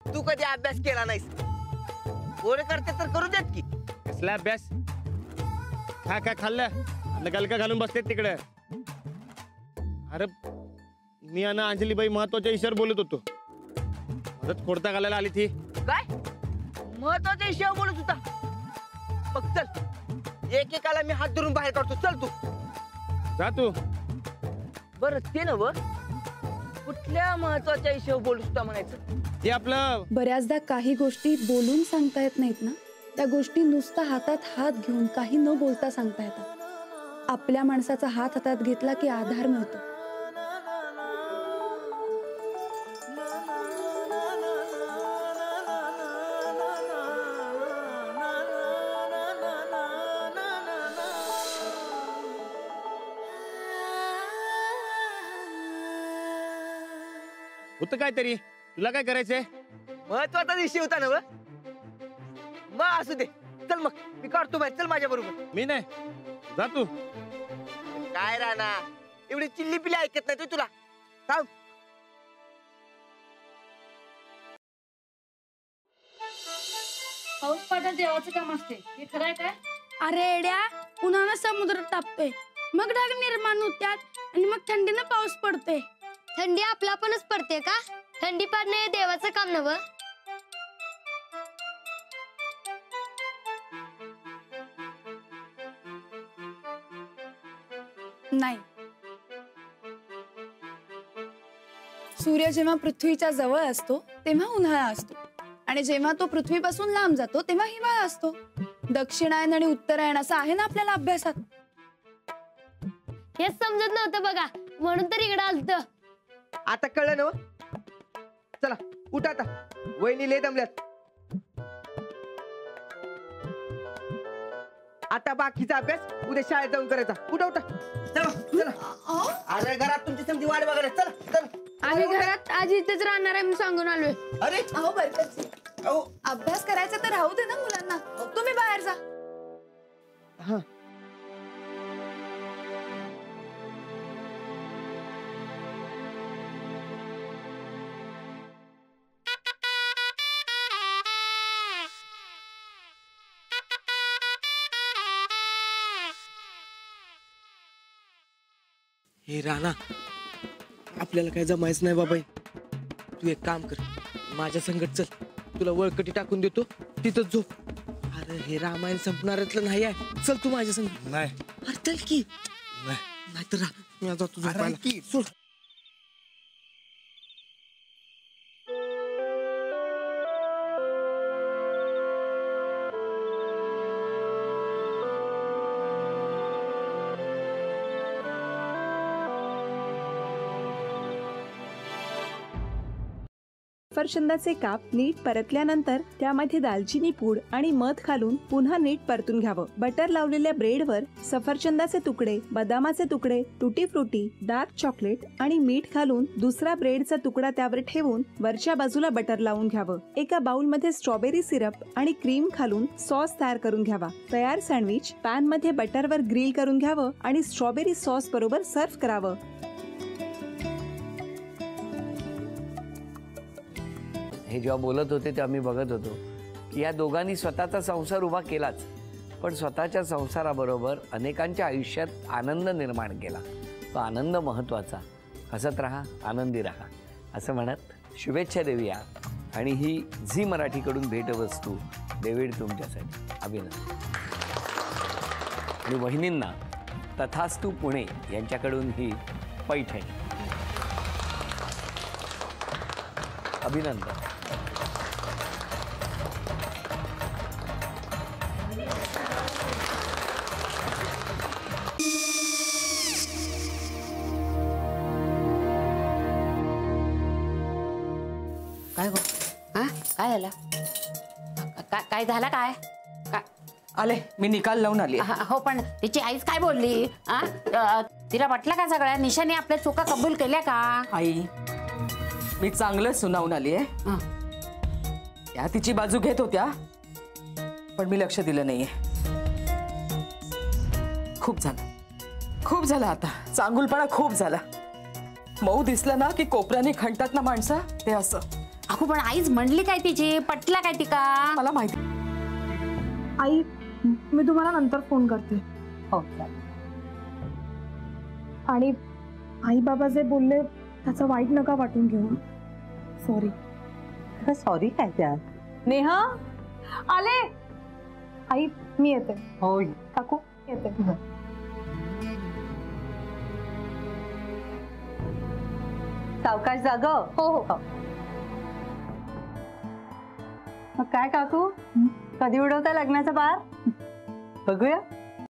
तू कधी अभ्यास केला नाहीस. पोरं करते तर करू देत की. कसला अभ्यास? काय खाल्लं? गलका घालून बसते तिकडे. अरे मी आणि अंजलीबाई महत्वाच्या विषयावर बोलत होतो. मदत खोडता घालायला आली ती. काय महत्वाच्या विषयावर बोलत होता? मग चल एकेकाला मी हात धरून बाहेर काढतो. चल तू जा तू. बरं ते नव कुठल्या महत्वाच्या विषयावर बोलत होता म्हणायचं? ते आपलं बऱ्याचदा काही गोष्टी बोलून सांगता येत नाहीत ना, त्या गोष्टी नुसता हातात हात घेऊन काही न बोलता सांगता येतात. आपल्या माणसाचा हात हातात घेतला की आधार मिळतो. होतं काहीतरी. तुला काय करायचंय? महत्वाचा विषय होता ना. मग असू दे. चल मग मी काढतो बाहेर. चल माझ्या बरोबर. मी नाही. जा तू. काय राहणार एवढी चिल्ली पिल्ली ऐकत नाही तुला. थांब. पाऊस पडणं देवाचं काम असते. हे खरं आहे काय? अरे एड्या, उन्हानं समुद्र तापतोय, मग ढग निर्माण होत्यात आणि मग थंडीनं पाऊस पडतोय. थंडी आपला आपणच पडते का? थंडी पडणे हे देवाचं काम नव्ह. नाही. सूर्य जेव्हा पृथ्वीच्या जवळ असतो तेव्हा उन्हाळा असतो आणि जेव्हा तो पृथ्वीपासून लांब जातो तेव्हा हिवाळा असतो. दक्षिणायन आणि उत्तरायण असं आहे ना आपल्याला अभ्यासात. हेच समजत नव्हतं बघा, म्हणून तर इकडं आलतो. आता कळलं ना? चला उठ आता. वहिनी लय दमल्यात. आता बाकीचा अभ्यास उद्या शाळेत जाऊन करायचा. उठा उठा. चला चला. अरे घरात तुमची समजी वाट बघायला. चला चला. आम्ही घरात आज इथेच राहणार आहे मी सांगून आलोय. अरे अहो बरकतजी, अभ्यास करायचा तर राहू दे ना मुलांना. तुम्ही बाहेर जा. हा. हे राणा, आपल्याला काय जमायचं नाही बाबाई. तू एक काम कर, माझ्या संगत चल. तुला वळकटी टाकून देतो, तिथंच झोप. अरे हे रामायण संपणाऱ्यातलं नाही आहे. चल तू माझ्या संग. नाही. अरे चल की. नाही तर राहा, मी जातो झोपायला. सोड. सफरचंदाचे काप नीट परतल्यानंतर त्यामध्ये दालचिनी पूड आणि मध घालून पुन्हा नीट परतून घ्यावं. बटर लावलेल्या ब्रेडवर सफरचंदाचे तुकडे, बदामाचे तुकडे, टुटी फ्रुटी, डार्क चॉकलेट आणि मीठ घालून दुसरा ब्रेडचा तुकडा त्यावर ठेवून वरच्या बाजूला बटर लावून घ्यावं. एका बाउलमध्ये स्ट्रॉबेरी सिरप आणि क्रीम घालून सॉस तयार करून घ्यावा. तयार सँडविच पॅन मध्ये बटरवर ग्रिल करून घ्यावं आणि स्ट्रॉबेरी सॉस बरोबर सर्व्ह करावं. हे जेव्हा बोलत होते तेव्हा मी बघत होतो की या दोघांनी स्वतःचा संसार उभा केलाच, पण स्वतःच्या संसाराबरोबर अनेकांच्या आयुष्यात आनंद निर्माण केला. तो आनंद महत्त्वाचा. हसत राहा, आनंदी राहा असं म्हणत शुभेच्छा देऊया. आणि ही झी मराठीकडून भेटवस्तू डेव्हिड तुमच्यासाठी. अभिनंदन. आणि वहिनींना तथास्तू पुणे यांच्याकडून ही पैठणी. अभिनंदन. काय गो? हा काय झालं? काय झालं? काय आले मी निकाल लावून आली. हो पण तिची आईच काय बोलली? तिला वाटलं का सगळ्या निशाने आपल्या चुका कबूल केल्या का? आई मी चांगलं सुनावून आली आहे. त्या तिची बाजू घेत होत्या पण मी लक्ष दिलं नाहीये. खूप झालं आता. चांगुलपणा खूप झाला. मऊ दिसलं ना की कोपऱ्याने खणतात ना माणसं, ते असं. अगो पण आईच म्हणली काय तिची, पटला काय तिका? मला माहिती. आई मी तुम्हाला नंतर फोन करते. हो आणि आई बाबा जे बोलले त्याचं वाईट नका वाटून घेऊ. सॉरी. सॉरी काय त्यात? नेहा आले. आई मी येते. हो काकू येते. सावकाश जाग. हो हो. मग काय काकू, कधी उडवता लग्नाचा बार? बघूया.